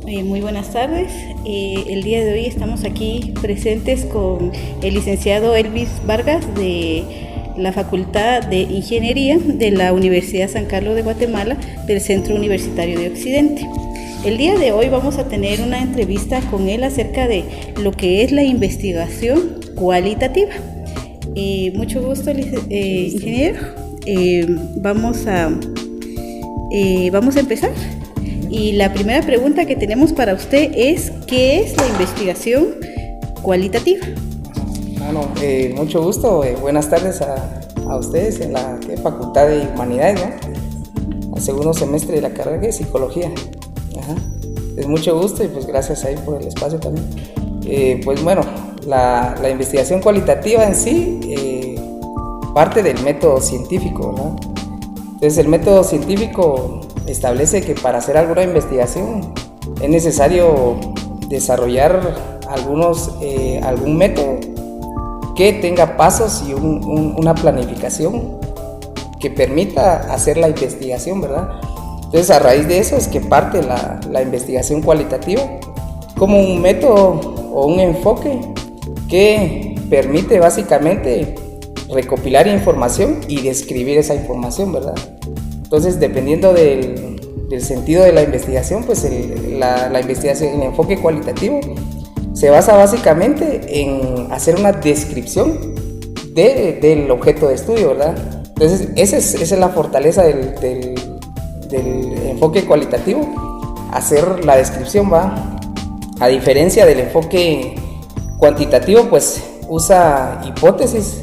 Muy buenas tardes. El día de hoy estamos aquí presentes con el licenciado Elvis Vargas de la Facultad de Ingeniería de la Universidad San Carlos de Guatemala del Centro Universitario de Occidente. El día de hoy vamos a tener una entrevista con él acerca de lo que es la investigación cualitativa. Mucho gusto, ingeniero. Vamos a empezar. Y la primera pregunta que tenemos para usted es: ¿qué es la investigación cualitativa? Bueno, mucho gusto. Buenas tardes a ustedes en la Facultad de Humanidades, ¿no? Al segundo semestre de la carrera de Psicología. Es mucho gusto y pues gracias ahí por el espacio también. Pues bueno, la investigación cualitativa en sí parte del método científico, ¿no? Entonces el método científico establece que para hacer alguna investigación es necesario desarrollar algún método que tenga pasos y una planificación que permita hacer la investigación, ¿verdad? Entonces a raíz de eso es que parte la investigación cualitativa como un método o un enfoque que permite básicamente recopilar información y describir esa información, ¿verdad? Entonces, dependiendo del sentido de la investigación, pues la investigación en enfoque cualitativo se basa básicamente en hacer una descripción del objeto de estudio, ¿verdad? Entonces, esa es la fortaleza del enfoque cualitativo, hacer la descripción, ¿va? A diferencia del enfoque cuantitativo, pues usa hipótesis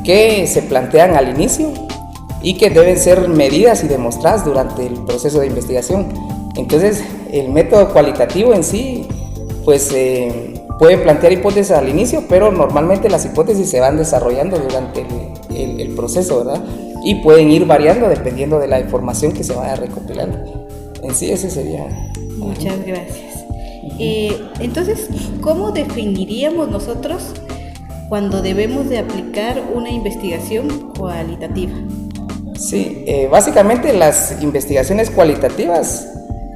que se plantean al inicio y que deben ser medidas y demostradas durante el proceso de investigación. Entonces, el método cualitativo en sí, pues puede plantear hipótesis al inicio, pero normalmente las hipótesis se van desarrollando durante el proceso, ¿verdad? Y pueden ir variando dependiendo de la información que se vaya recopilando. En sí, ese sería. Muchas gracias. Entonces, ¿cómo definiríamos nosotros cuando debemos de aplicar una investigación cualitativa? Sí, básicamente las investigaciones cualitativas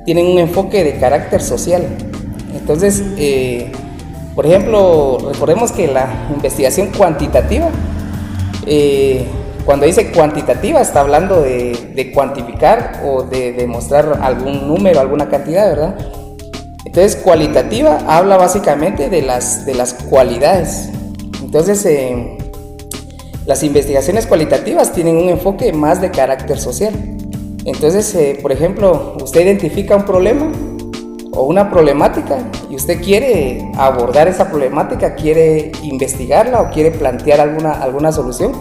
tienen un enfoque de carácter social. Entonces, por ejemplo, recordemos que la investigación cuantitativa, cuando dice cuantitativa, está hablando de cuantificar o de demostrar algún número, alguna cantidad, ¿verdad? Entonces, cualitativa habla básicamente de las cualidades. Entonces, las investigaciones cualitativas tienen un enfoque más de carácter social. Entonces, por ejemplo, usted identifica un problema o una problemática y usted quiere abordar esa problemática, quiere investigarla o quiere plantear alguna solución.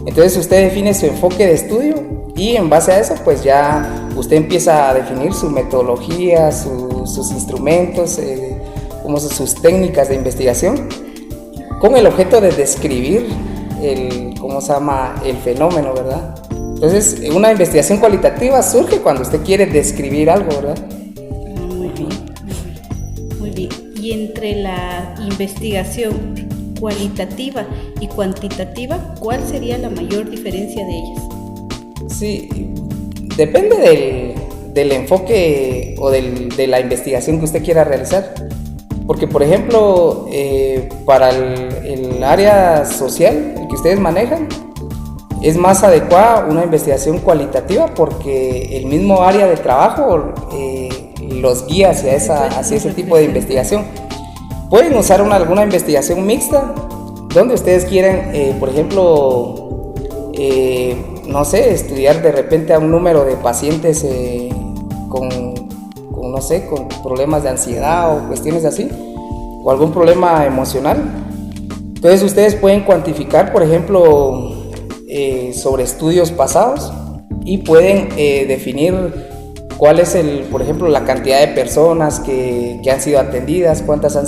Entonces usted define su enfoque de estudio y en base a eso pues ya usted empieza a definir su metodología, sus instrumentos, sus técnicas de investigación con el objeto de describir el fenómeno, ¿verdad? Entonces, una investigación cualitativa surge cuando usted quiere describir algo, ¿verdad? Muy bien, muy bien. Y entre la investigación cualitativa y cuantitativa, ¿cuál sería la mayor diferencia de ellas? Sí, depende del enfoque o de la investigación que usted quiera realizar. Porque, por ejemplo, para el área social, el que ustedes manejan, es más adecuada una investigación cualitativa porque el mismo área de trabajo los guía hacia ese tipo de investigación. Pueden usar alguna investigación mixta, donde ustedes quieran, por ejemplo, no sé, estudiar de repente a un número de pacientes con problemas de ansiedad o cuestiones así, o algún problema emocional. Entonces ustedes pueden cuantificar, por ejemplo, sobre estudios pasados y pueden definir cuál es por ejemplo, la cantidad de personas que han sido atendidas, cuántas han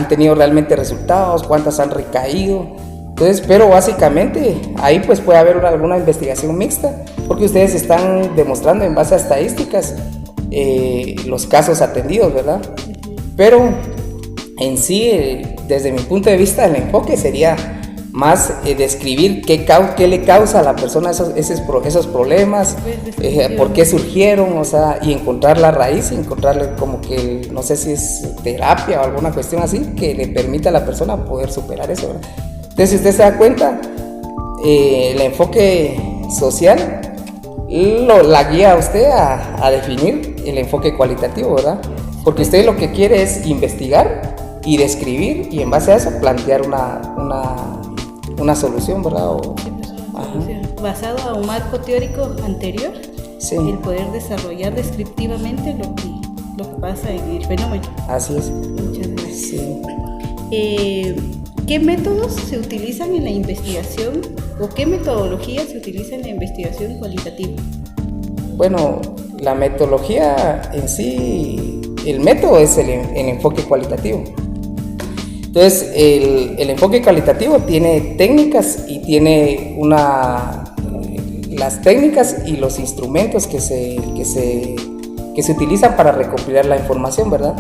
tenido realmente resultados, cuántas han recaído. Entonces, pero básicamente ahí pues puede haber alguna investigación mixta, porque ustedes están demostrando en base a estadísticas los casos atendidos, ¿verdad? Pero en sí, desde mi punto de vista, el enfoque sería más describir qué le causa a la persona esos problemas, por qué surgieron, o sea, y encontrar la raíz, y encontrarle como que, no sé si es terapia o alguna cuestión así, que le permita a la persona poder superar eso, ¿verdad? Entonces, si usted se da cuenta, el enfoque social la guía a usted a definir el enfoque cualitativo, ¿verdad? Porque usted lo que quiere es investigar y describir, y en base a eso plantear una solución, ¿verdad? Basado a un marco teórico anterior, sí, el poder desarrollar descriptivamente lo que pasa en el fenómeno. Así es. Muchas gracias. Sí. ¿Qué métodos se utilizan en la investigación o qué metodología se utiliza en la investigación cualitativa? Bueno, la metodología en sí, el método es el enfoque cualitativo. Entonces, el enfoque cualitativo tiene técnicas y tiene las técnicas y los instrumentos que se utilizan para recopilar la información, ¿verdad?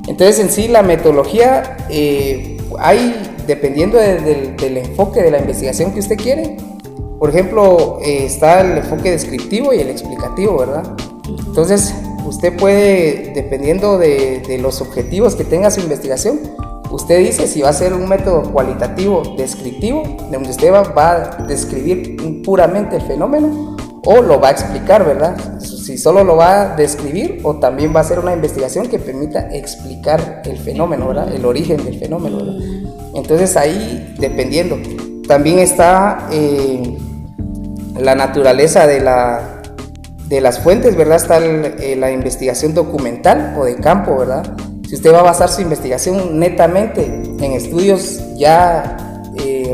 Entonces, en sí, la metodología dependiendo del enfoque de la investigación que usted quiere. Por ejemplo, está el enfoque descriptivo y el explicativo, ¿verdad? Entonces, usted puede, dependiendo de los objetivos que tenga su investigación, usted dice si va a ser un método cualitativo descriptivo, donde usted va a describir puramente el fenómeno, o lo va a explicar, ¿verdad? Si solo lo va a describir, o también va a ser una investigación que permita explicar el fenómeno, ¿verdad? El origen del fenómeno, ¿verdad? Entonces ahí, dependiendo, también está la naturaleza de las fuentes, ¿verdad? Está la investigación documental o de campo, ¿verdad? Si usted va a basar su investigación netamente en estudios ya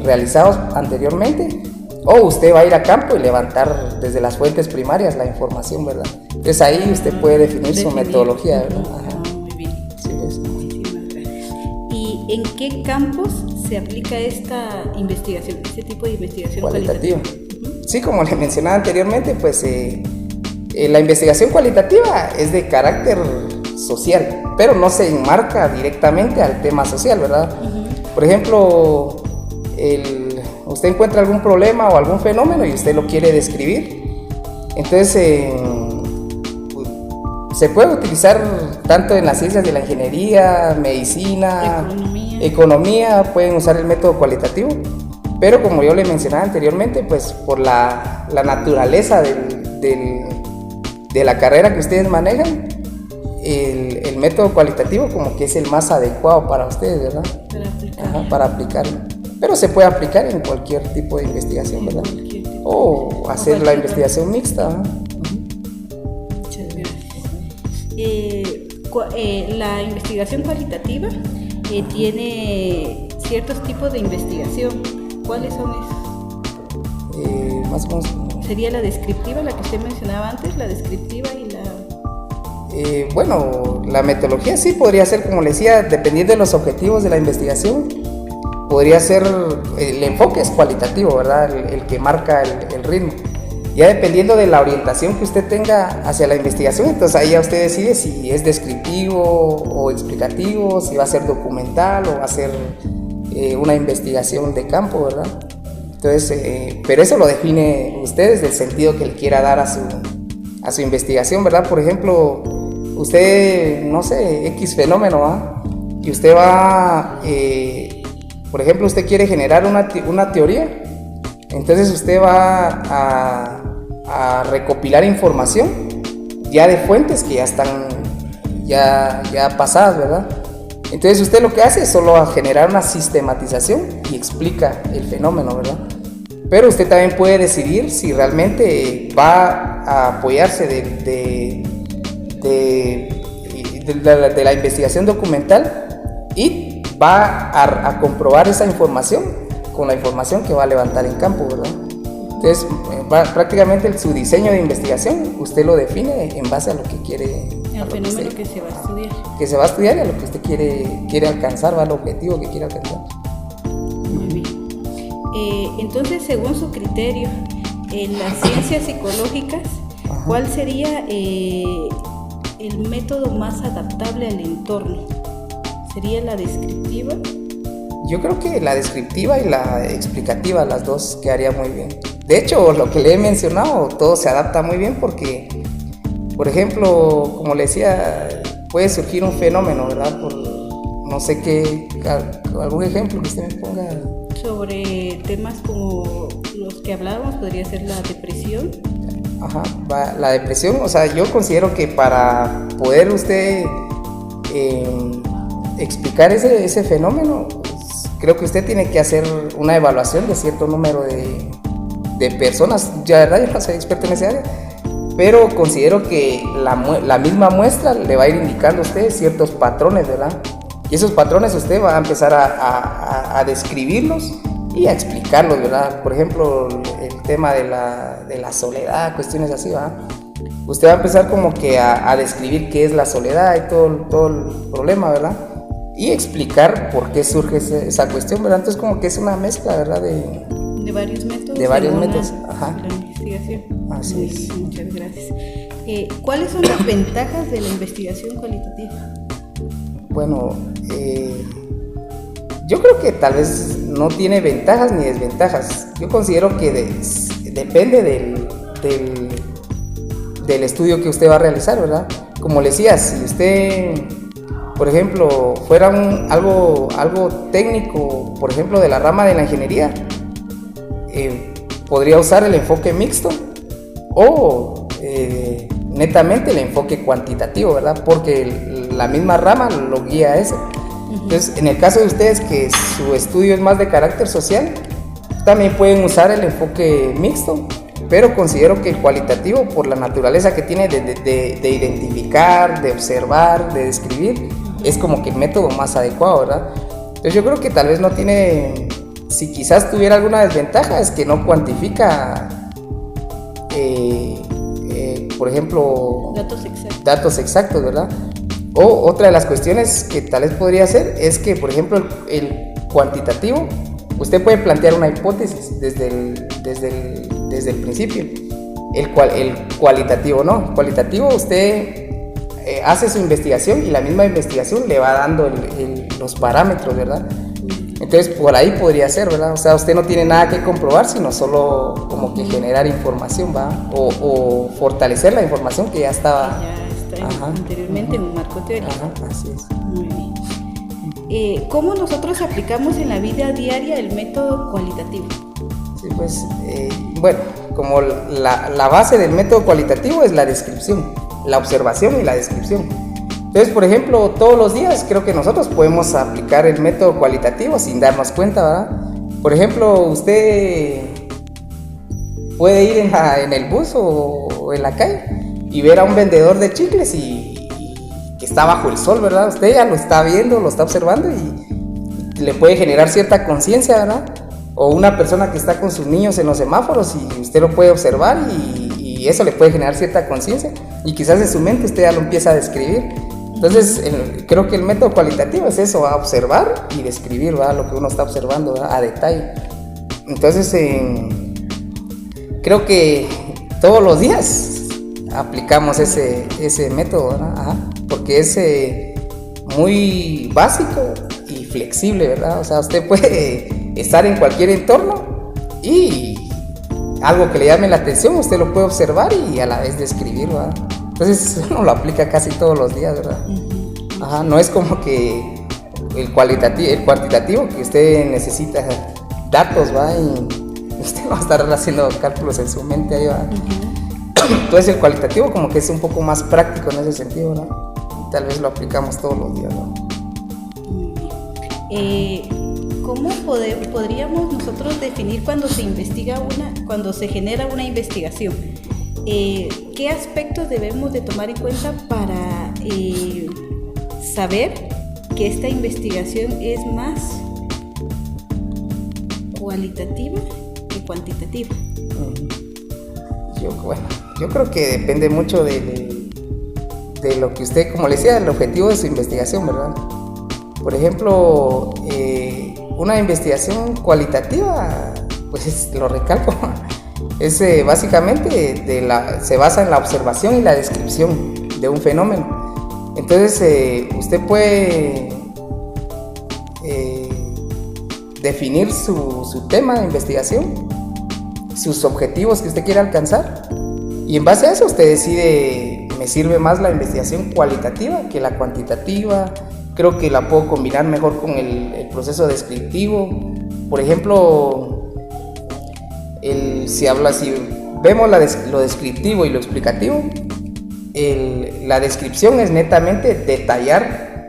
realizados anteriormente, o usted va a ir a campo y levantar desde las fuentes primarias la información, ¿verdad? Entonces ahí usted puede definir su metodología, ¿verdad? Muy bien. Sí, Muchísimas gracias. ¿Y en qué campos se aplica esta investigación, este tipo de investigación cualitativa? Sí, como le mencionaba anteriormente, pues la investigación cualitativa es de carácter social, pero no se enmarca directamente al tema social, ¿verdad? Por ejemplo, usted encuentra algún problema o algún fenómeno y usted lo quiere describir, entonces se puede utilizar tanto en las ciencias de la ingeniería, medicina, economía, pueden usar el método cualitativo, pero como yo le mencionaba anteriormente, pues por la naturaleza de la carrera que ustedes manejan, el método cualitativo como que es el más adecuado para ustedes, ¿verdad? Para aplicarlo. Pero se puede aplicar en cualquier tipo de investigación, ¿verdad? O hacer la investigación mixta, ¿no? Muchas gracias. La investigación cualitativa tiene ciertos tipos de investigación. ¿Cuáles son esos? Más o menos. ¿Sería la descriptiva, la que usted mencionaba antes, la descriptiva y la...? Bueno, la metodología sí podría ser, como le decía, dependiendo de los objetivos de la investigación, podría ser, el enfoque es cualitativo, ¿verdad? El que marca el ritmo. Ya dependiendo de la orientación que usted tenga hacia la investigación, entonces ahí ya usted decide si es descriptivo o explicativo, si va a ser documental o va a ser una investigación de campo, ¿verdad? Entonces, pero eso lo define usted desde el sentido que le quiera dar a su investigación, ¿verdad? Por ejemplo, usted, no sé, X fenómeno, ¿va? Y usted va, por ejemplo, usted quiere generar una teoría, entonces usted va a recopilar información ya de fuentes que ya están ya pasadas, ¿verdad? Entonces usted lo que hace es solo generar una sistematización y explica el fenómeno, ¿verdad? Pero usted también puede decidir si realmente va a apoyarse de la investigación documental y va a comprobar esa información con la información que va a levantar en campo, ¿verdad? Entonces, prácticamente su diseño de investigación usted lo define en base a lo que quiere. El fenómeno que se va a estudiar. Que se va a estudiar y a lo que usted quiere alcanzar, ¿va? El objetivo que quiere alcanzar. Muy bien. Entonces, según su criterio, en las ciencias psicológicas, ¿cuál sería el método más adaptable al entorno? ¿Sería la descriptiva? Yo creo que la descriptiva y la explicativa, las dos quedaría muy bien. De hecho, lo que le he mencionado, todo se adapta muy bien porque, por ejemplo, como le decía, puede surgir un fenómeno, ¿verdad? Por no sé qué, algún ejemplo que usted me ponga. Sobre temas como los que hablábamos, podría ser la depresión. Ajá, la depresión, o sea, yo considero que para poder usted explicar ese fenómeno, pues, creo que usted tiene que hacer una evaluación de cierto número de personas. Ya, ¿verdad? Yo no soy experto en esa área, pero considero que la misma muestra le va a ir indicando a usted ciertos patrones, ¿verdad? Y esos patrones usted va a empezar a describirlos y a explicarlos, ¿verdad? Por ejemplo, el tema de la soledad, cuestiones así, ¿verdad? Usted va a empezar como que a describir qué es la soledad y todo el problema, ¿verdad? Y explicar por qué surge esa cuestión, ¿verdad? Entonces como que es una mezcla, ¿verdad? De varios métodos. De varios métodos, ajá. La investigación. Así es. Muchas gracias. ¿Cuáles son las ventajas de la investigación cualitativa? Bueno, yo creo que tal vez no tiene ventajas ni desventajas. Yo considero que depende del estudio que usted va a realizar, ¿verdad? Como le decía, si usted, por ejemplo, fuera algo técnico, por ejemplo, de la rama de la ingeniería, podría usar el enfoque mixto o netamente el enfoque cuantitativo, ¿verdad? Porque la misma rama lo guía a eso. Entonces, en el caso de ustedes que su estudio es más de carácter social, también pueden usar el enfoque mixto, pero considero que el cualitativo, por la naturaleza que tiene de identificar, de observar, de describir, es como que el método más adecuado, ¿verdad? Entonces yo creo que tal vez no tiene, si quizás tuviera alguna desventaja, es que no cuantifica, por ejemplo, datos exactos, ¿verdad? O otra de las cuestiones que tal vez podría ser es que, por ejemplo, el cuantitativo, usted puede plantear una hipótesis desde el principio. El cualitativo no. El cualitativo usted hace su investigación y la misma investigación le va dando los parámetros, ¿verdad? Entonces por ahí podría ser, ¿verdad? O sea, usted no tiene nada que comprobar, sino solo como que generar información, ¿va? O fortalecer la información que ya estaba anteriormente en un marco teórico. Ajá, así es. Muy bien. ¿Cómo nosotros aplicamos en la vida diaria el método cualitativo? Sí, pues, bueno, como la base del método cualitativo es la descripción, la observación y la descripción. Entonces, por ejemplo, todos los días creo que nosotros podemos aplicar el método cualitativo sin darnos cuenta, ¿verdad? Por ejemplo, usted puede ir en el bus o en la calle y ver a un vendedor de chicles y que está bajo el sol, ¿verdad? Usted ya lo está viendo, lo está observando y le puede generar cierta conciencia, ¿verdad? O una persona que está con sus niños en los semáforos y usted lo puede observar y eso le puede generar cierta conciencia y quizás en su mente usted ya lo empieza a describir. Entonces creo que el método cualitativo es eso, a observar y describir, ¿verdad? Lo que uno está observando, ¿verdad? A detalle. Entonces creo que todos los días aplicamos ese método, ¿verdad? Ajá, porque es muy básico y flexible, ¿verdad? O sea, usted puede estar en cualquier entorno y algo que le llame la atención, usted lo puede observar y a la vez describir, ¿verdad? Entonces uno lo aplica casi todos los días, ¿verdad? Ajá, no es como que el cuantitativo que usted necesita datos, ¿verdad? Y usted va a estar haciendo cálculos en su mente ahí, ¿verdad? Entonces el cualitativo como que es un poco más práctico en ese sentido, ¿no? Tal vez lo aplicamos todos los días, ¿no? ¿Cómo podríamos nosotros definir cuando se genera una investigación? ¿Qué aspectos debemos de tomar en cuenta para saber que esta investigación es más cualitativa que cuantitativa? Yo creo que depende mucho de lo que usted, como le decía, el objetivo de su investigación, ¿verdad? Por ejemplo, una investigación cualitativa, pues lo recalco, es básicamente se basa en la observación y la descripción de un fenómeno. Entonces usted puede definir su tema de investigación, sus objetivos que usted quiere alcanzar, y en base a eso usted decide, me sirve más la investigación cualitativa que la cuantitativa, creo que la puedo combinar mejor con el proceso descriptivo. Por ejemplo, si vemos lo descriptivo y lo explicativo, la descripción es netamente detallar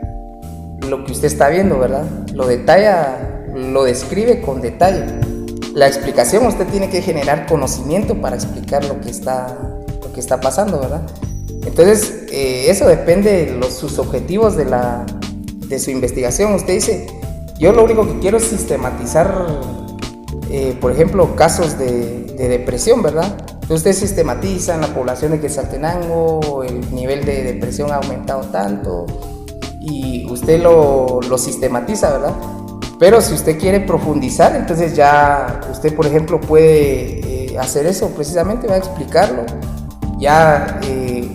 lo que usted está viendo, ¿verdad? Lo detalla, lo describe con detalle. La explicación, usted tiene que generar conocimiento para explicar lo que está pasando, ¿verdad? Entonces, eso depende de sus objetivos de su investigación. Usted dice, yo lo único que quiero es sistematizar, por ejemplo, casos de depresión, ¿verdad? Entonces usted sistematiza en la población de Quetzaltenango, el nivel de depresión ha aumentado tanto, y usted lo sistematiza, ¿verdad? Pero si usted quiere profundizar, entonces ya usted, por ejemplo, puede hacer eso precisamente, va a explicarlo. Ya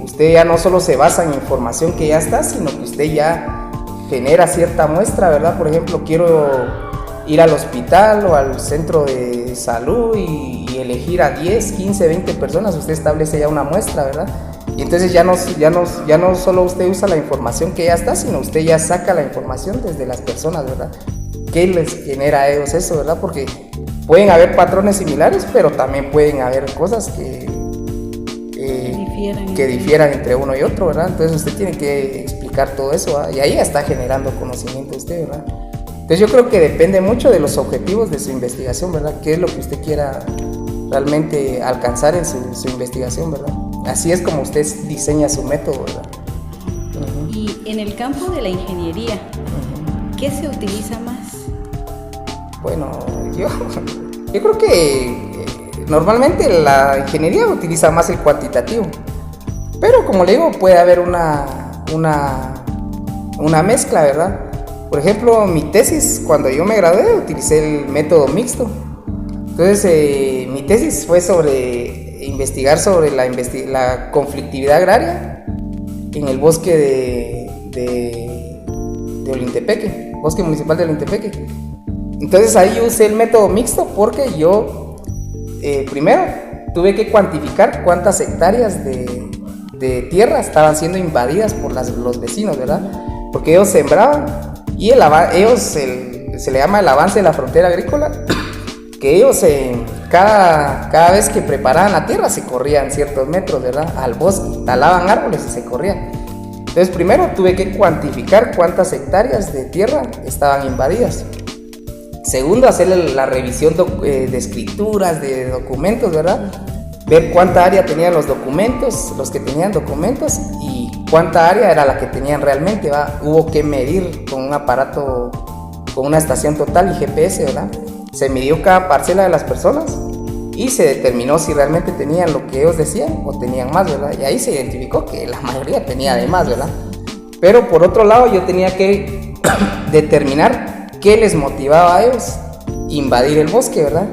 usted ya no solo se basa en información que ya está, sino que usted ya genera cierta muestra, ¿verdad? Por ejemplo, quiero ir al hospital o al centro de salud y elegir a 10, 15, 20 personas, usted establece ya una muestra, ¿verdad? Y entonces ya no solo usted usa la información que ya está, sino usted ya saca la información desde las personas, ¿verdad? ¿Qué les genera a ellos eso, verdad? Porque pueden haber patrones similares, pero también pueden haber cosas que difieran entre uno y otro, ¿verdad? Entonces usted tiene que explicar todo eso, ¿verdad? Y ahí ya está generando conocimiento usted, ¿verdad? Entonces yo creo que depende mucho de los objetivos de su investigación, ¿verdad? ¿Qué es lo que usted quiera realmente alcanzar en su investigación, ¿verdad? Así es como usted diseña su método, ¿verdad? Y en el campo de la ingeniería, ¿qué se utiliza más? Bueno, yo creo que normalmente la ingeniería utiliza más el cuantitativo, pero como le digo, puede haber una mezcla, ¿verdad? Por ejemplo, mi tesis, cuando yo me gradué, utilicé el método mixto. Entonces, mi tesis fue sobre investigar sobre la conflictividad agraria en el bosque de Olintepeque, bosque municipal de Olintepeque. Entonces ahí yo usé el método mixto porque yo primero tuve que cuantificar cuántas hectáreas de tierra estaban siendo invadidas por los vecinos, ¿verdad? Porque ellos sembraban y se le llama el avance de la frontera agrícola, que ellos cada vez que preparaban la tierra se corrían ciertos metros, ¿verdad? Al bosque, talaban árboles y se corrían. Entonces primero tuve que cuantificar cuántas hectáreas de tierra estaban invadidas. Segundo, hacer la revisión de escrituras, de documentos, ¿verdad? Ver cuánta área tenían los documentos, los que tenían documentos, y cuánta área era la que tenían realmente, ¿verdad? Hubo que medir con un aparato, con una estación total y GPS, ¿verdad? Se midió cada parcela de las personas y se determinó si realmente tenían lo que ellos decían o tenían más, ¿verdad? Y ahí se identificó que la mayoría tenía de más, ¿verdad? Pero por otro lado yo tenía que determinar qué les motivaba a ellos invadir el bosque, ¿verdad?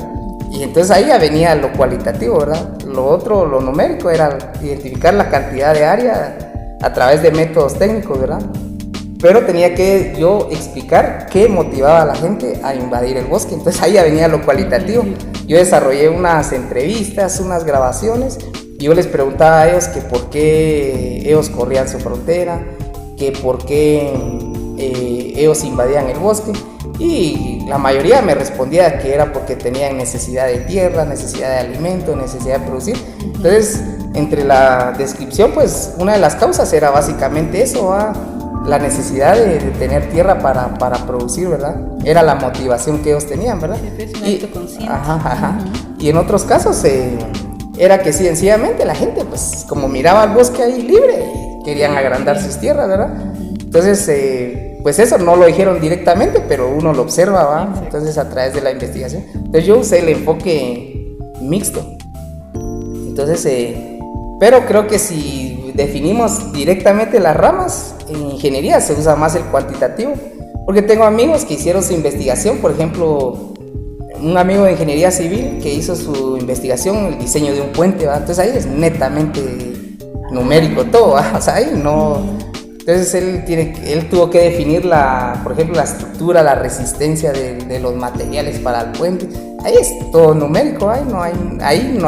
Y entonces ahí ya venía lo cualitativo, ¿verdad? Lo otro, lo numérico, era identificar la cantidad de área a través de métodos técnicos, ¿verdad? Pero tenía que yo explicar qué motivaba a la gente a invadir el bosque. Entonces ahí ya venía lo cualitativo. Yo desarrollé unas entrevistas, unas grabaciones, y yo les preguntaba a ellos que por qué ellos corrían su frontera, que por qué ellos invadían el bosque. Y la mayoría me respondía que era porque tenían necesidad de tierra, necesidad de alimento, necesidad de producir. Entonces, entre la descripción, pues una de las causas era básicamente eso, la necesidad de tener tierra para producir, ¿verdad? Era la motivación que ellos tenían, ¿verdad? Es un acto consciente. Y en otros casos era que sencillamente la gente, pues como miraba el bosque ahí libre, querían agrandar sus tierras, ¿verdad? Entonces, pues eso no lo dijeron directamente, pero uno lo observa, ¿va? Entonces a través de la investigación. Entonces yo usé el enfoque mixto. Entonces, pero creo que si definimos directamente las ramas, en ingeniería se usa más el cuantitativo, porque tengo amigos que hicieron su investigación, por ejemplo, un amigo de ingeniería civil que hizo su investigación, el diseño de un puente, ¿va? Entonces ahí es netamente numérico todo, ¿va? O sea, ahí no... Entonces él tuvo que definir por ejemplo, la estructura, la resistencia de los materiales para el puente. Ahí es todo numérico, ahí no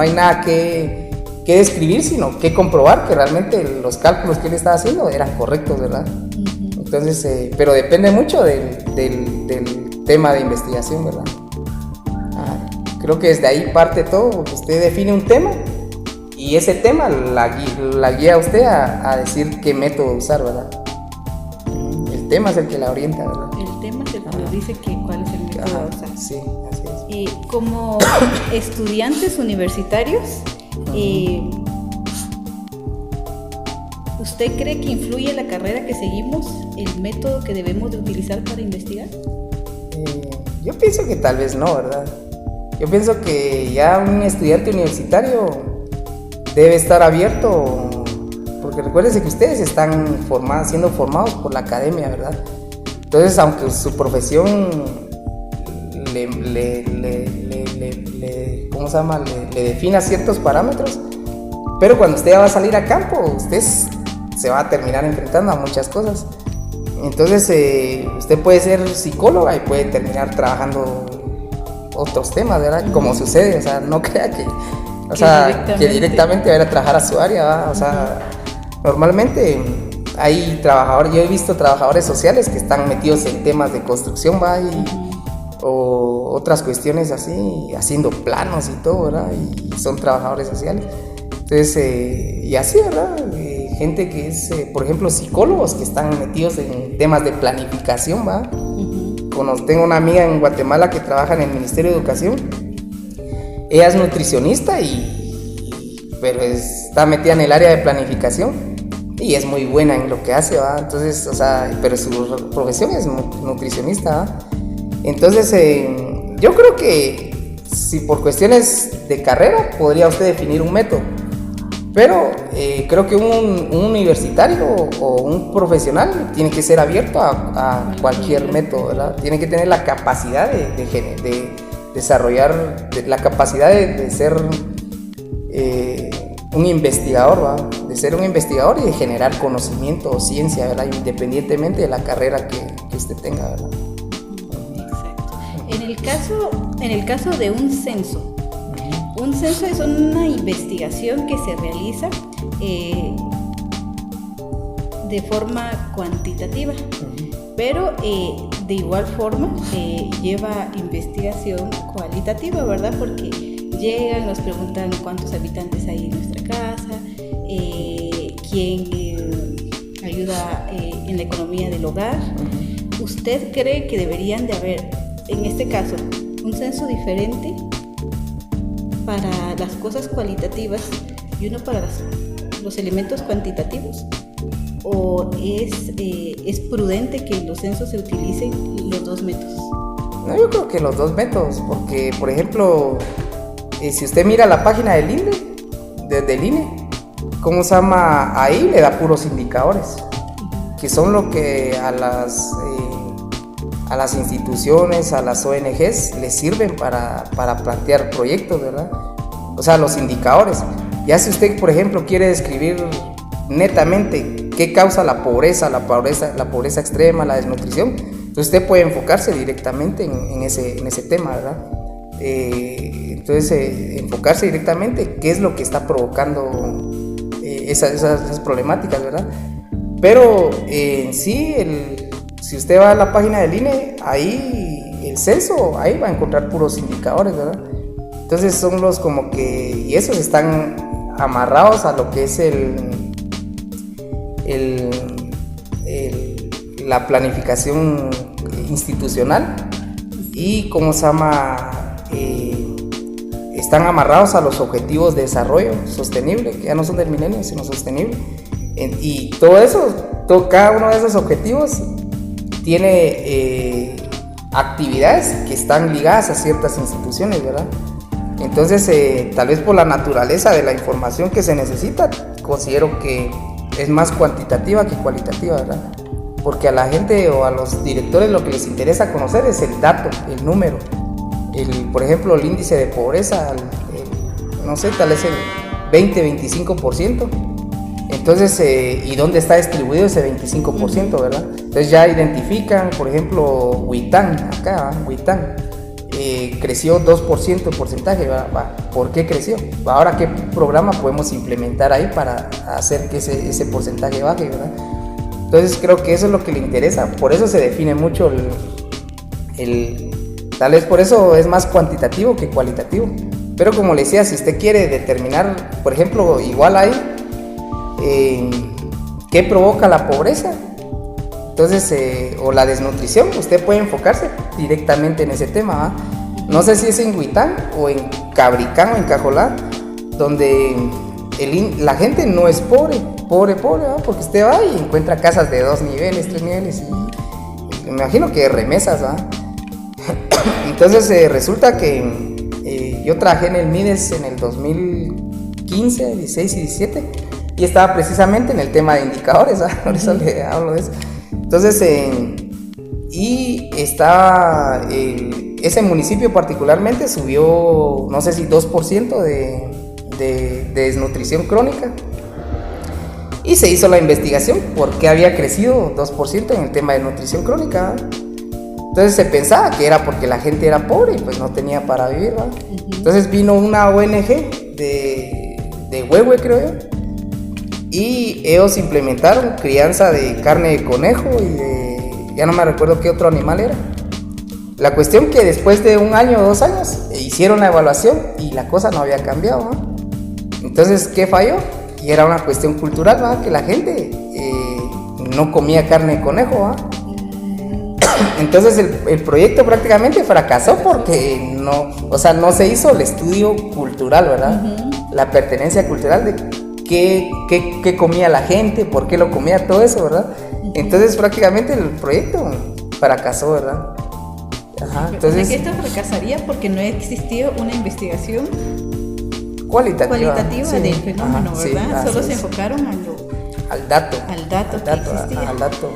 hay nada que describir, sino que comprobar que realmente los cálculos que él estaba haciendo eran correctos, ¿verdad? Uh-huh. Entonces, pero depende mucho del tema de investigación, ¿verdad? Creo que desde ahí parte todo, porque usted define un tema y ese tema la guía a usted a decir qué método usar, ¿verdad? El tema es el que la orienta, ¿verdad? El tema es el que nos dice cuál es el método a usar. Sí, así es. Y como estudiantes universitarios, ¿usted cree que influye la carrera que seguimos el método que debemos de utilizar para investigar? Yo pienso que tal vez no, ¿verdad? Yo pienso que ya un estudiante universitario debe estar abierto, porque recuérdense que ustedes están siendo formados por la academia, ¿verdad? Entonces, aunque su profesión le defina ciertos parámetros, pero cuando usted va a salir a campo, usted se va a terminar enfrentando a muchas cosas. Entonces, usted puede ser psicóloga y puede terminar trabajando otros temas, ¿verdad? Como sucede, o sea, no crea que directamente va a ir a trabajar a su área, ¿verdad? O sea, normalmente hay trabajadores, yo he visto trabajadores sociales que están metidos en temas de construcción, ¿verdad? O otras cuestiones así, haciendo planos y todo, ¿verdad? Y son trabajadores sociales. Entonces, y así, ¿verdad? Gente que es, por ejemplo, psicólogos que están metidos en temas de planificación, ¿verdad? Tengo una amiga en Guatemala que trabaja en el Ministerio de Educación. Ella es nutricionista pero está metida en el área de planificación y es muy buena en lo que hace, ¿verdad? Entonces, o sea, pero su profesión es nutricionista, ¿verdad? Entonces, yo creo que si por cuestiones de carrera podría usted definir un método, pero creo que un universitario o un profesional tiene que ser abierto a cualquier método, ¿verdad? Tiene que tener la capacidad de desarrollar, la capacidad de ser un investigador, ¿verdad? De ser un investigador y de generar conocimiento o ciencia, ¿verdad? Independientemente de la carrera que usted tenga, ¿verdad? Exacto. En el caso de un censo es una investigación que se realiza de forma cuantitativa, pero de igual forma lleva investigación cualitativa, ¿verdad? Porque llegan, nos preguntan cuántos habitantes hay en nuestra casa, quién ayuda en la economía del hogar. ¿Usted cree que deberían de haber, en este caso, un censo diferente para las cosas cualitativas y uno para los elementos cuantitativos? ¿O es prudente que en los censos se utilicen los dos métodos? No, yo creo que los dos métodos, porque, por ejemplo, si usted mira la página del INE, ¿cómo se llama? Ahí le da puros indicadores, que son lo que a las instituciones, a las ONGs les sirven para plantear proyectos, ¿verdad? O sea, los indicadores. Ya si usted, por ejemplo, quiere describir netamente qué causa la pobreza extrema, la desnutrición, entonces usted puede enfocarse directamente en ese tema, ¿verdad? Entonces, enfocarse directamente qué es lo que está provocando esas problemáticas, ¿verdad? Pero en sí, si usted va a la página del INE, ahí el censo, ahí va a encontrar puros indicadores, ¿verdad? Entonces son los como que, y esos están amarrados a lo que es la planificación institucional y cómo se llama, están amarrados a los objetivos de desarrollo sostenible, que ya no son del milenio, sino sostenible. Y todo eso, cada uno de esos objetivos tiene actividades que están ligadas a ciertas instituciones, ¿verdad? Entonces, tal vez por la naturaleza de la información que se necesita, considero que es más cuantitativa que cualitativa, ¿verdad? Porque a la gente o a los directores lo que les interesa conocer es el dato, el número. Por ejemplo, el índice de pobreza, no sé, tal vez el 20-25%. Entonces, ¿y dónde está distribuido ese 25%, verdad? Entonces ya identifican, por ejemplo, Huitán, acá, Huitán, creció 2% el porcentaje, ¿verdad? ¿Por qué creció? Ahora, ¿qué programa podemos implementar ahí para hacer que ese porcentaje baje, verdad? Entonces creo que eso es lo que le interesa, por eso se define mucho tal vez por eso es más cuantitativo que cualitativo. Pero como le decía, si usted quiere determinar, por ejemplo, igual hay qué provoca la pobreza, entonces, o la desnutrición, usted puede enfocarse directamente en ese tema, ¿eh? No sé si es en Huitán o en Cabricán o en Cajolá, donde la gente no es pobre, ¿no? Porque usted va y encuentra casas de 2 niveles, 3 niveles, y me imagino que remesas, ¿no? Entonces resulta que yo trabajé en el MIDES en el 2015, 16 y 17, y estaba precisamente en el tema de indicadores, ¿no? Por eso le hablo de eso. Entonces, y estaba, ese municipio particularmente subió, no sé si 2% de desnutrición crónica, y se hizo la investigación por qué había crecido 2% en el tema de nutrición crónica, ¿no? Entonces se pensaba que era porque la gente era pobre y pues no tenía para vivir, ¿no? Entonces vino una ONG de Huehue, creo yo, y ellos implementaron crianza de carne de conejo y ya no me recuerdo qué otro animal era. La cuestión que después de 1 año o 2 años hicieron la evaluación y la cosa no había cambiado, ¿no? Entonces, ¿qué falló? Y era una cuestión cultural, ¿no? Que la gente no comía carne de conejo, ¿no? Entonces el proyecto prácticamente fracasó porque no se hizo el estudio cultural, ¿verdad? La pertenencia cultural de qué comía la gente, por qué lo comía, todo eso, ¿verdad? Entonces prácticamente el proyecto fracasó, ¿verdad? Ajá, entonces, que esto fracasaría porque no existió una investigación cualitativa sí, del fenómeno, ajá, ¿verdad? Sí, solo se enfocaron al dato que existía. Al dato.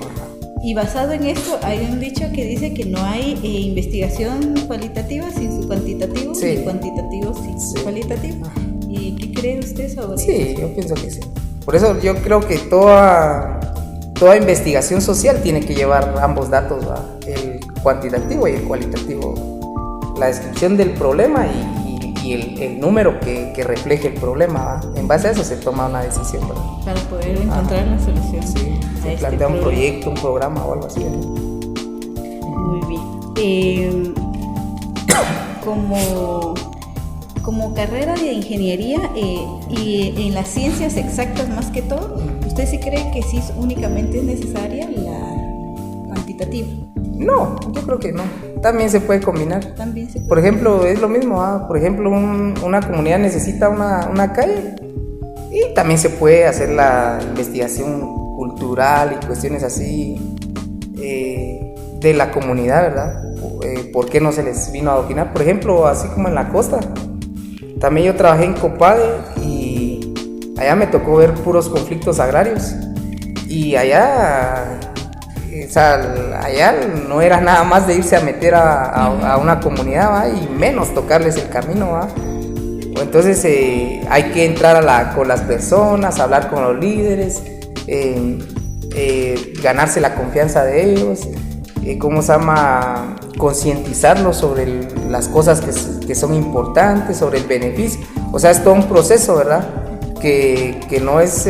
Y basado en esto, hay un dicho que dice que no hay investigación cualitativa sin su cuantitativo, sí, ni cuantitativo sin su cualitativo. Ajá. ¿Y qué cree usted sobre eso? Sí, yo pienso que sí. Por eso yo creo que toda investigación social tiene que llevar ambos datos, ¿verdad? El cuantitativo y el cualitativo. La descripción del problema y el número que refleje el problema, ¿verdad? En base a eso se toma una decisión, ¿verdad? Para poder encontrar la solución. Sí, se plantea un proyecto, un programa o algo así, ¿verdad? Muy bien. Como carrera de ingeniería y en las ciencias exactas más que todo, ¿usted sí cree que sí únicamente es necesaria la cuantitativa? No, yo creo que no. También se puede combinar. Por ejemplo, es lo mismo, ¿ah? Por ejemplo, una comunidad necesita una calle y también se puede hacer la investigación cultural y cuestiones así de la comunidad, ¿verdad? ¿Por qué no se les vino a adoctrinar? Por ejemplo, así como en la costa. También yo trabajé en Copade y allá me tocó ver puros conflictos agrarios. Y allá no era nada más de irse a meter a una comunidad, ¿va? Y menos tocarles el camino, ¿va? Entonces hay que entrar con las personas, hablar con los líderes, ganarse la confianza de ellos, concientizarlos sobre las cosas que son importantes, sobre el beneficio. O sea, es todo un proceso, ¿verdad? Que no es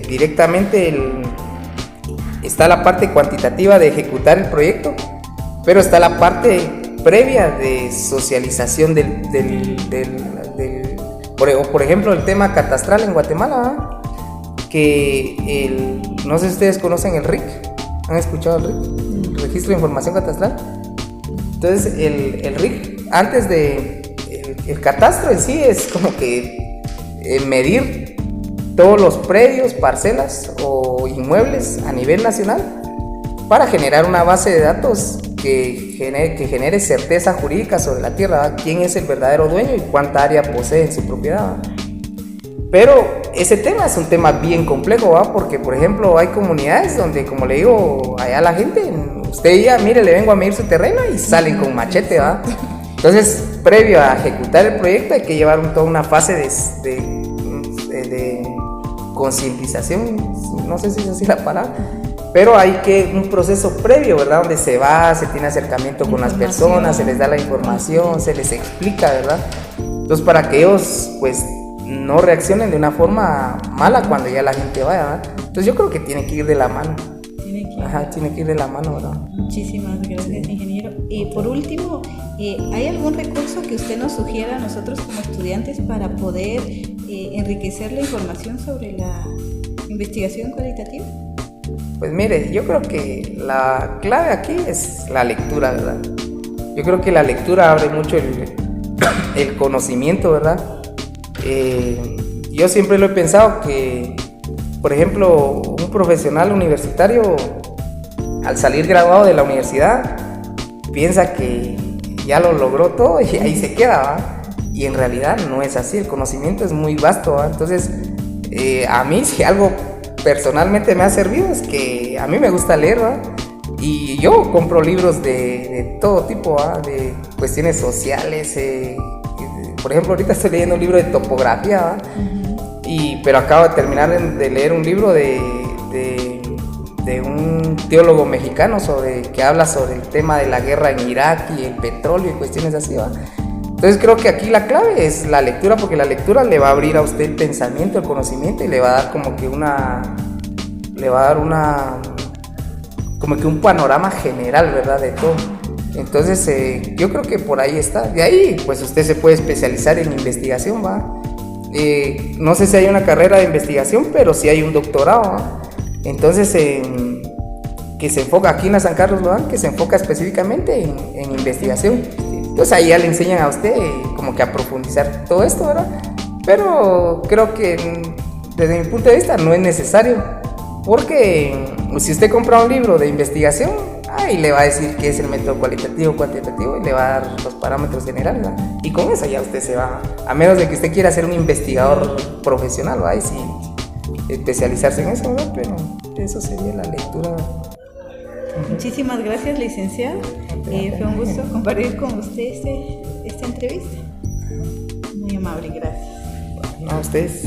directamente está la parte cuantitativa de ejecutar el proyecto, pero está la parte previa de socialización por ejemplo, el tema catastral en Guatemala, que no sé si ustedes conocen el RIC, ¿han escuchado el RIC? El Registro de Información Catastral. Entonces, el RIC, antes el catastro en sí es como que medir todos los predios, parcelas o inmuebles a nivel nacional para generar una base de datos que genere certeza jurídica sobre la tierra, ¿verdad? Quién es el verdadero dueño y cuánta área posee en su propiedad, ¿verdad? Pero ese tema es un tema bien complejo, ¿verdad? Porque, por ejemplo, hay comunidades donde, como le digo, allá la gente, usted ya, mire, le vengo a medir su terreno y salen con machete, ¿verdad? Entonces, previo a ejecutar el proyecto hay que llevar toda una fase concientización, no sé si es así la palabra, pero hay un proceso previo, ¿verdad? Donde se tiene acercamiento con las personas, se les da la información, se les explica, ¿verdad? Entonces, para que ellos, pues, no reaccionen de una forma mala cuando ya la gente vaya, ¿verdad? Entonces, yo creo que tiene que ir de la mano. Tiene que ir de la mano, ¿verdad? Muchísimas gracias, ingeniero. Y por último, ¿hay algún recurso que usted nos sugiera a nosotros como estudiantes para poder enriquecer la información sobre la investigación cualitativa? Pues mire, yo creo que la clave aquí es la lectura, ¿verdad? Yo creo que la lectura abre mucho el conocimiento, ¿verdad? Yo siempre lo he pensado que, por ejemplo, un profesional universitario, al salir graduado de la universidad, piensa que ya lo logró todo y ahí se queda, ¿va? Y en realidad no es así, el conocimiento es muy vasto, ¿va? Entonces, a mí si algo personalmente me ha servido es que a mí me gusta leer, ¿va? Y yo compro libros de todo tipo, ¿va? De cuestiones sociales, por ejemplo, ahorita estoy leyendo un libro de topografía, ¿va? Pero acabo de terminar de leer un libro de un teólogo mexicano que habla sobre el tema de la guerra en Irak y el petróleo y cuestiones así, ¿va? Entonces creo que aquí la clave es la lectura, porque la lectura le va a abrir a usted el pensamiento, el conocimiento, y le va a dar como que un panorama general, ¿verdad? De todo. Entonces yo creo que por ahí está. De ahí pues usted se puede especializar en investigación, ¿va? No sé si hay una carrera de investigación, pero sí hay un doctorado, ¿va? Entonces que se enfoca aquí en la San Carlos, ¿verdad? Que se enfoca específicamente en investigación. Entonces ahí ya le enseñan a usted como que a profundizar todo esto, ¿verdad? Pero creo que desde mi punto de vista no es necesario, porque si usted compra un libro de investigación, ahí le va a decir qué es el método cualitativo, cuantitativo, y le va a dar los parámetros generales, ¿verdad? Y con eso ya usted se va, a menos de que usted quiera ser un investigador profesional, ¿verdad? Y sí, especializarse en eso, ¿verdad? Pero eso sería la lectura. Muchísimas gracias, licenciado. Fue un gusto compartir con usted esta entrevista. Muy amable, gracias. A ustedes.